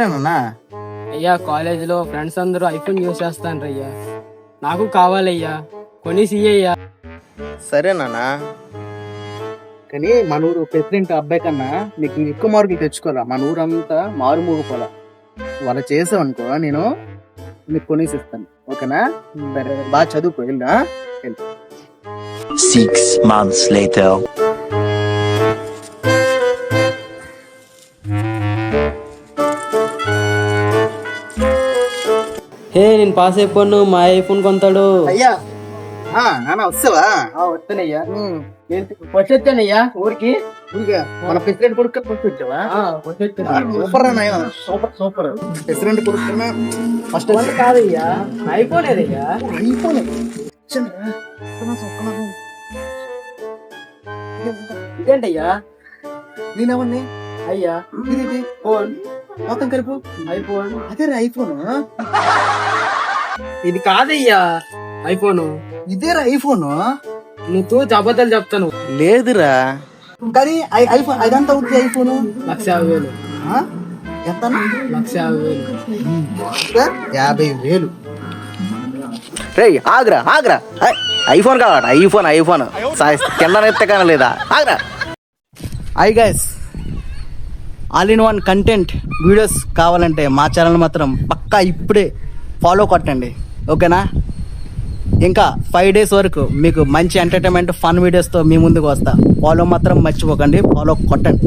పేరేనా? అయ్యా కాలేజీలో ఫ్రెండ్స్ అందరూ ఐఫోన్ యూజ్ చేస్తాను అయ్యా, నాకు కావాలయ్యా, కొనేసి అయ్యా. సరేనా, కానీ మన ఊరు ప్రెసిడెంట్ అబ్బాయి కన్నా నీకు ఎక్కువ మార్కులు తెచ్చుకోవాలా. మన ఊరంతా మారుమూగిపోలా. వాళ్ళు చేసావనుకో నేను నీకు కొనేసి ఇస్తాను. ఓకేనా? బాగా చదువుకో. వెళ్ళా 6 months later. హే నేను పాస్ అయిపోను, మా ఐఫోన్ కొంటాడు. అయ్యా నాన్న వస్తావా? వస్తానయ్యా, ఫస్ట్ వచ్చానయ్యా ఊరికి. మన ప్రెసిడెంట్ కొడుకు ఫస్ట్ వచ్చావా? సూపర్ అన్నయ్య, సూపర్ సూపర్. ప్రెసిడెంట్ కొడుకు ఫస్ట్ కాదయ్యా, ఐఫోన్ ఏదయ్యా? ఐఫోన్ ఇదేంటయ్యా? నేనేమన్నా అయ్యా ఇది ఫోన్ మొత్తం కలుపు. ఐఫోన్ అదే ఐఫోన్. ఇది కాదయ్యా ఐఫోన్. ఇదేరా ఐఫోన్. నువ్వు అబద్ధాలు చెప్తాను. లేదురా, కానీ ఐఫోన్ అదంతా అవుతుంది. ఐఫోన్ 1,50,000. ఎంత? 1,50,000. 50,000. రే ఆగ్రా ఆగ్రా, ఐఫోన్ కావాలట. ఐఫోన్ ఐఫోన్ కింద ఎత్తే కానీ లేదా? Agra. Hi guys, all in one content videos కావాలంటే మా ఛానల్ మాత్రం పక్కా ఇప్పుడే ఫాలో కొట్టండి. ఓకేనా? ఇంకా 5 days వరకు మీకు మంచి ఎంటర్టైన్మెంట్ ఫన్ వీడియోస్తో మీ ముందుకు వస్తా. ఫాలో మాత్రం మర్చిపోకండి, ఫాలో కొట్టండి.